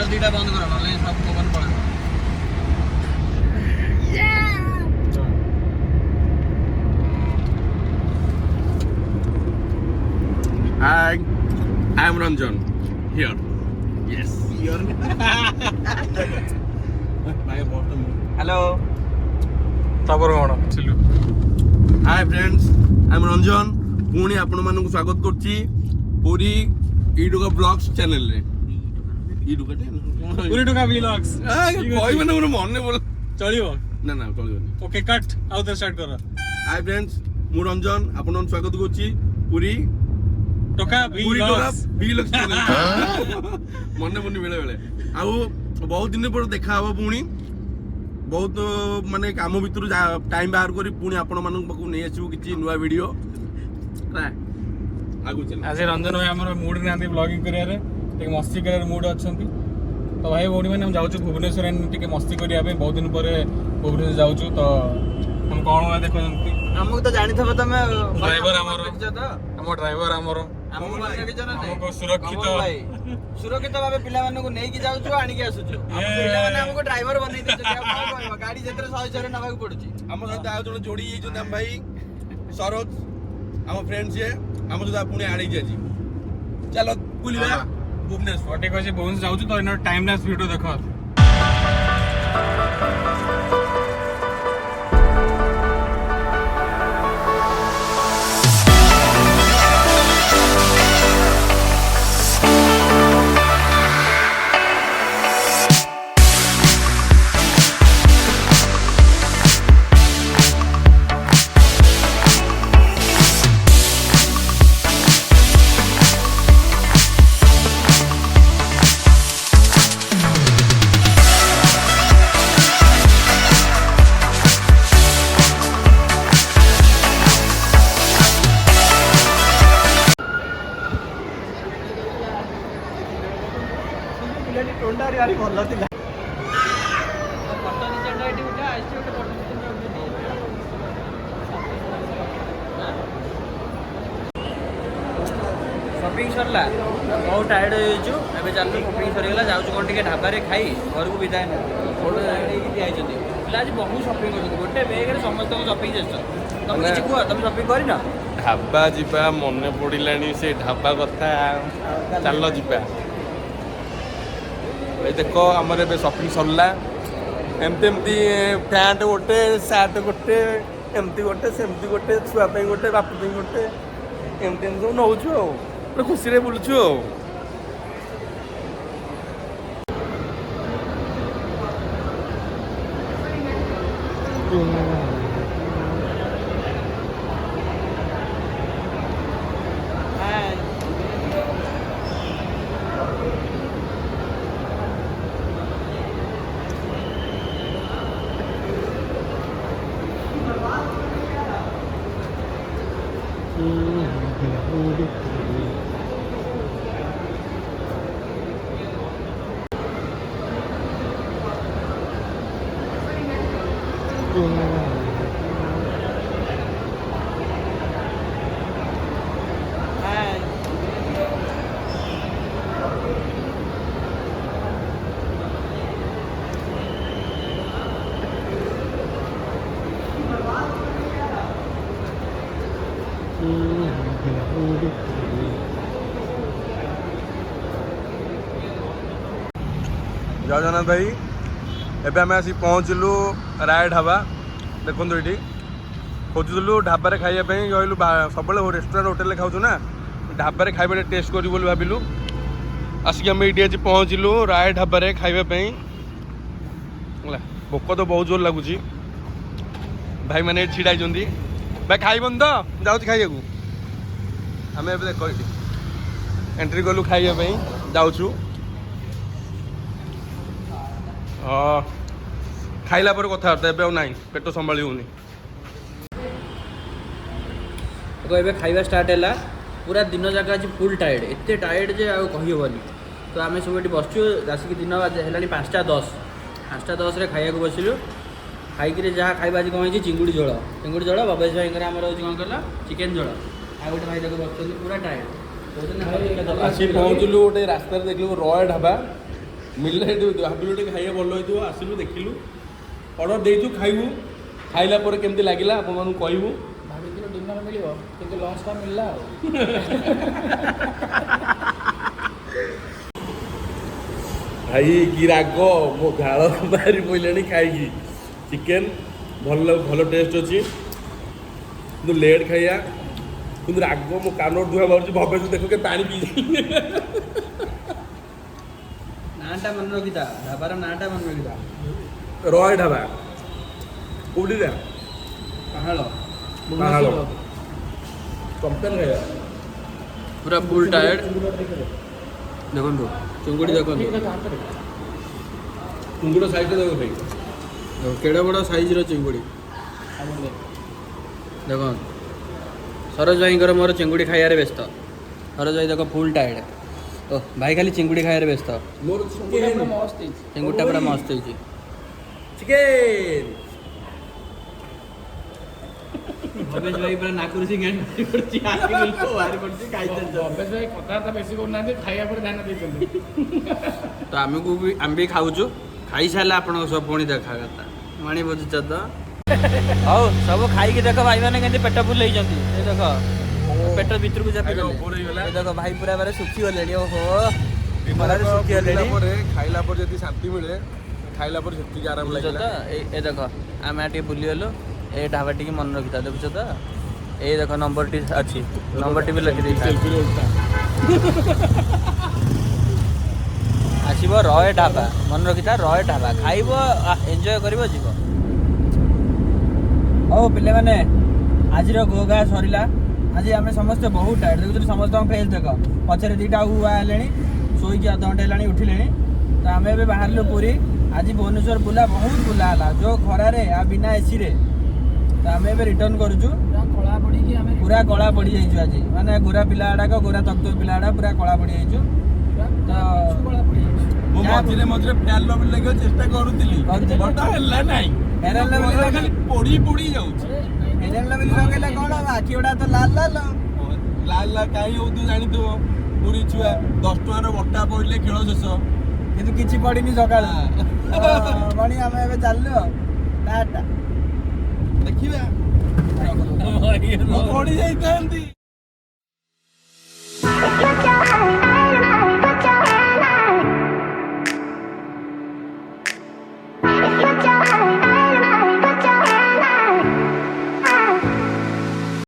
Boiler दीटा बंद करा नले सब पवन पड़े Hi, I'm Ranjan. Here. Yes. Here. Hello ତାପରେ କ'ଣ ଥିଲୁ Hi friends, I'm Ranjan. ପୁଣି ଆପଣମାନଙ୍କୁ ସ୍ୱାଗତ କରୁଛି ପୁରୀ ଇଡୁକା ବ୍ଲଗ୍ସ ଚ୍ୟାନେଲରେ। ଇଡୁକାଟେ PURITOKA vlogs କହିବେ ନା ମୋର ମନେ ପଡିଲା। ଚଳିବ ନା ନା ଚଳିବନି। ଓକେ କଟ୍ ଆଉ ଥରେ ଷ୍ଟାର୍ଟ କର। Hi friends, ମୁଁ ରଞ୍ଜନ ଆପଣଙ୍କୁ ସ୍ୱାଗତ କରୁଛି ପୁରୀ ଟୋକା vlogs ଚ୍ୟାନେଲ। ମନେ ପଡୁନି ବେଳେ ବେଳେ। ଆଉ ବହୁତ ଦିନ ପରେ ଦେଖା ହବ ପୁଣି ବହୁତ ମାନେ କାମ ଭିତରୁ ଟାଇମ ବାହାର କରି ପୁଣି ଆପଣମାନଙ୍କ ପାଖକୁ ନେଇ ଆସିବୁ କିଛି ନୂଆ ଭିଡ଼ିଓ। ଆଜି ରଞ୍ଜନ ଭାଇ ଆମର ମୁଡ୍ ନାହାନ୍ତି ବ୍ଲଗିଂ କରିବାରେ ଟିକେ ମସ୍ତି କରିବାର ମୁଡ୍ ଅଛନ୍ତି ତ ଭାଇ ଭଉଣୀ ମାନେ ଆମେ ଯାଉଛୁ ଭୁବନେଶ୍ୱର ଟିକେ ମସ୍ତି କରିବା ପାଇଁ ବହୁତ ଦିନ ପରେ ଭୁବନେଶ୍ୱର ଯାଉଛୁ ତ ଆମେ କ'ଣ ଭାଇ ଦେଖୁଛନ୍ତି ଆମକୁ ତ ଜାଣିଥିବ ତମେ ଡ୍ରାଇଭର ଆମର ଆମ ଡ୍ରାଇଭର ଆମର ଆମକୁ ସୁରକ୍ଷିତ ଭାବେ ପିଲାମାନଙ୍କୁ ନେଇକି ଯାଉଛୁ ଆଣିକି ଆସୁଛୁ ପିଲାମାନେ ଆମକୁ ଡ୍ରାଇଭର ବନେଇ ଦେଇଛନ୍ତି ଆଉ କ'ଣ କହିବ ଗାଡି ଯେତେବେଳେ 100 ନେବାକୁ ପଡୁଛି। ଆମ ସହିତ ଆଉ ଜଣେ ଯୋଡ଼ି ହେଇଛନ୍ତି ଆମ ଭାଇ ସରୋଜ ଆମ ଫ୍ରେଣ୍ଡ ସିଏ ଆମ ସହିତ ପୁଣି ଆଣିକି ଆଜି ଚାଲ ବୁଲିବା ଭୁବନେଶ୍ୱର। ଠିକ ଅଛି ଭୁବନେଶ୍ୱର ଯାଉଛୁ ତ ଏଇନା ଟାଇମ୍ ଲାସ୍ ଭିଡ଼ିଓ ଦେଖ। ଭଲ ଥିଲା ସପିଂ ସରିଲା ବହୁତ ଟାୟାର୍ଡ ହେଇଯାଇଛୁ ଏବେ ଚାଲୁ ସପିଂ ସରିଗଲା ଯାଉଛୁ କ'ଣ ଟିକେ ଢାବାରେ ଖାଇ ଘରକୁ ବିଦାୟ ନେବୁ ଫଟୋ ହେଇକି ଦିଆହେଇଛନ୍ତି ପିଲା ଆଜି ବହୁତ ସପିଂ କରୁଛନ୍ତି ଗୋଟେ ବେଗରେ ସମସ୍ତଙ୍କୁ ସପିଂ చేస్తారు ତମେ କିଛି କୁହ ତମେ ସପିଂ କରିନ ଢାବା ଯିବା ମନେ ପଡ଼ିଲାଣି ସେ ଢାବା କଥା ଚାଲ ଯିବା। ଭାଇ ଦେଖ ଆମର ଏବେ ସପିଂ ସରିଲା ଏମିତି ଏମିତି ପ୍ୟାଣ୍ଟ ଗୋଟେ ସାର୍ଟ ଗୋଟେ ଏମିତି ଗୋଟେ ସେମିତି ଗୋଟେ ଛୁଆ ପାଇଁ ଗୋଟେ ବାପ ପାଇଁ ଗୋଟେ ଏମିତି ଏମିତି ସବୁ ନେଉଛୁ ଆଉ ପୁରା ଖୁସିରେ ବୁଲୁଛୁ ଆଉ। ଜୟ ଜଗନ୍ନାଥ ଭାଇ ଏବେ ଆମେ ଆସି ପହଞ୍ଚିଲୁ ରାୟ ଢାବା ଦେଖନ୍ତୁ ଏଇଠି ଖୋଜୁଥିଲୁ ଢାବାରେ ଖାଇବା ପାଇଁ କହିଲୁ ସବୁବେଳେ ରେଷ୍ଟୁରାଣ୍ଟ ହୋଟେଲରେ ଖାଉଛୁ ନା ଢାବାରେ ଖାଇବାଟା ଟେଷ୍ଟ କରିବୁ ବୋଲି ଭାବିଲୁ ଆସିକି ଆମେ ଏଇଠି ଆଜି ପହଞ୍ଚିଲୁ ରାୟ ଢାବାରେ ଖାଇବା ପାଇଁ ହେଲା ଭୋକ ତ ବହୁତ ଜୋର ଲାଗୁଛି ଭାଇମାନେ ଏଠି ଛିଡ଼ା ହେଇଛନ୍ତି ଭାଇ ଖାଇବନି ତ ଯାଉଛି ଖାଇବାକୁ ଆମେ ଏବେ ଦେଖ ଏଠି ଏଣ୍ଟ୍ରି କଲୁ ଖାଇବା ପାଇଁ ଯାଉଛୁ ଖାଇଲା ପରେ କଥାବାର୍ତ୍ତା ଏବେ ଆଉ ନାହିଁ ପେଟ ସମ୍ଭାଳି ହେଉନି ଏବେ ଖାଇବା ଷ୍ଟାର୍ଟ ହେଲା ପୁରା ଦିନ ଯାକ ଆଜି ଫୁଲ୍ ଟାୟାର୍ଡ ଏତେ ଟାୟାର୍ଡ ଯେ ଆଉ କହିହେବନି ତ ଆମେ ସବୁ ଏଠି ବସିଛୁ ଆସିକି ଦିନ ହେଲାଣି 5:10ରେ ଖାଇବାକୁ ବସିଲୁ ଖାଇକିରି ଯାହା ଖାଇବା ଆଜି କ'ଣ ହେଇଛି ଚିଙ୍ଗୁଡ଼ି ଝୋଳ ବବେଶ ଭାଇଙ୍କର ଆମର ହେଉଛି କ'ଣ କହିଲ ଚିକେନ୍ ଝୋଳ ଆଉ ଗୋଟେ ଭାଇ ତାକୁ ବସୁଛନ୍ତି ପୁରା ଟାୟାର୍ଡ ଆସି ପହଞ୍ଚିଲୁ ଗୋଟେ ରାସ୍ତାରେ ଦେଖିଲୁ ରୟ ଢାବା ମିଳିଲା ଏଠି ଭାବିଲୁ ଟିକେ ଖାଇବା ଭଲ ହେଇଥିବ ଆସିଲୁ ଦେଖିଲୁ ଅର୍ଡ଼ର ଦେଇଛୁ ଖାଇବୁ ଖାଇଲା ପରେ କେମିତି ଲାଗିଲା ଆପଣମାନଙ୍କୁ କହିବୁ ଭାବିଥିଲୁ ଡିନର ମିଳିବ କିନ୍ତୁ ଲଞ୍ଚଟା ମିଳିଲା ଆଉ ଭାଇ କି ରାଗ ମୋ ଝାଳ ବାହାରି ପଡ଼ିଲାଣି ଖାଇକି ଚିକେନ୍ ଭଲ ଭଲ ଟେଷ୍ଟ ଅଛି କିନ୍ତୁ ଲେଟ୍ ଖାଇବା କିନ୍ତୁ ରାଗ ମୋ କାନ ଧୁଆ ବାହାରୁଛି ଭବେଶ ଦେଖ କେ ପାଣି ପିଇ ନାଁଟା ମନେ ରଖିଥା ଢାବାର ନାଁଟା ମନେ ରଖିଥା ରୟ ଢାବା କୋଉଠି ରେ ପାହାଳ ପାହାଳ କମ୍ପେନ୍ ଖାଇବା ପୁରା ଫୁଲ୍ ଟାୟାର୍ଡ ଦେଖନ୍ତୁ ଚିଙ୍ଗୁଡ଼ି ଦେଖନ୍ତୁ ଚିଙ୍ଗୁଡ଼ି ସାଇଜ୍ଟା ଦେଖ ଭାଇ କେଡ଼େ ବଡ଼ ସାଇଜ୍ର ଚିଙ୍ଗୁଡ଼ି ଦେଖନ୍ତୁ ସରୋଜ ଭାଇଙ୍କର ମୋର ଚିଙ୍ଗୁଡ଼ି ଖାଇବାରେ ବ୍ୟସ୍ତ ସରୋଜ ଭାଇ ଦେଖ ଫୁଲ୍ ଟାୟାର୍ଡ ଓ ଭାଇ ଖାଲି ଚିଙ୍ଗୁଡ଼ି ଖାଇବାରେ ବ୍ୟସ୍ତ ମୋର ଚିକେନ୍ ଚିଙ୍ଗୁଡ଼ିଟା ପୁରା ମସ୍ତ ହେଇଛି ଚିକେନ୍ ଭବେଶ ଭାଇ ପୁରା ନାକରୁ ସିଙ୍ଗାଣି ପଡ଼ିଛି ବାହାରି ପଡ଼ିଛି ଖାଇଛନ୍ତି ଅଭ୍ୟାସ ଭାଇ କଥାବାର୍ତ୍ତା ବେଶୀ କରୁନାହାନ୍ତି ଖାଇବା ପରେ ଧ୍ୟାନ ଦେଇଛନ୍ତି ତ ଆମେ ବି ଖାଉଛୁ ଖାଇସାରିଲା ଆପଣଙ୍କ ସବୁ ପୁଣି ଦେଖା କଥା ମାଣି ବୁଝୁଛ ତ ହଉ ସବୁ ଖାଇକି ଦେଖ ଭାଇମାନେ କେମିତି ପେଟ ଫୁଲ ହେଇଛନ୍ତି ଏ ଦେଖ ପେଟ ଭିତରକୁ ଚାପି ଦେଖ ଭାଇ ପୁରା ମାନେ ଶୁଖିଗଲେଣି ଓହୋ ଖରାରେ ଶୁଖିଗଲେଣି ଖାଇଲା ପରେ ଯଦି ଶାନ୍ତି ମିଳେ ଖାଇଲା ପରେ ସେତିକି ଆରାମ ଲାଗିଲା ତ ଏ ଦେଖ ଆମେ ଟିକେ ବୁଲିଗଲୁ ଏ ଢାବା ଟିକେ ମନେ ରଖିଥା ଦେଖୁଛ ତ ଏଇ ଦେଖ ନମ୍ବରଟି ଅଛି ନମ୍ବରଟି ବି ଲେଖିଦେଇଥା ଆସିବ ରୟ ଢାବା ମନେ ରଖିଥା ରୟ ଢାବା ଖାଇବ ଏନ୍ଜୟ କରିବ ଯିବ ହଉ ପିଲାମାନେ ଆଜିର ଗୋଗା ସରିଲା ଆଜି ଆମେ ସମସ୍ତେ ବହୁତ ଟାୟାର୍ଡ ଦେଖୁଛନ୍ତି ସମସ୍ତଙ୍କ ଫେସ୍ ଦେଖ ପଛରେ ଦୁଇଟା ଉଆ ହେଲେଣି ଶୋଇକି ଅଧଘଣ୍ଟେ ହେଲାଣି ଉଠିଲେଣି ତ ଆମେ ଏବେ ବାହାରିଲୁ ପୁରୀ ଆଜି ଭୁବନେଶ୍ୱର ବୁଲା ବହୁତ ବୁଲା ହେଲା ଯେଉଁ ଖରାରେ ଆଉ ବିନା ଏସିରେ ତ ଆମେ ଏବେ ରିଟର୍ନ କରୁଛୁ କଳା ପଡ଼ିକି ଆମେ ପୁରା କଳା ପଡ଼ିଯାଇଛୁ ଆଜି ମାନେ ଗୋରା ପିଲା ଗୁଡ଼ାକ ଗୋରା ତକ୍ତ ପିଲା ଗୁଡ଼ା ପୁରା କଳା ପଡ଼ିଯାଇଛୁ ତ ମୁଁ ମଝିରେ ମଝିରେ ଫ୍ୟାନ୍ ଲବି ଲାଗିବାକୁ ଚେଷ୍ଟା କରୁଥିଲି ବଟ ହେଲା ନାହିଁ ଖାଲି ପୋଡ଼ି ପୋଡ଼ି ଯାଉଛି ଲଗେଇଲା କ'ଣ ଆଖି ଗୁଡ଼ା ତ ଲାଲ ଲାଲ ଲାଲ କାହିଁ ହଉ ତୁ ଜାଣିଥିବ ପୁରୀ ଛୁଆ 10 ଟଙ୍କାର ବଟା ପଡ଼ିଲେ ଖେଳ ଶେଷ କିନ୍ତୁ କିଛି ପଡ଼ିନି ସକାଳେ ମଣି ଆମେ ଏବେ ଚାଲିଲୁ ଟାଟା ଦେଖିବା ପଡ଼ି ଯାଇଥାନ୍ତି।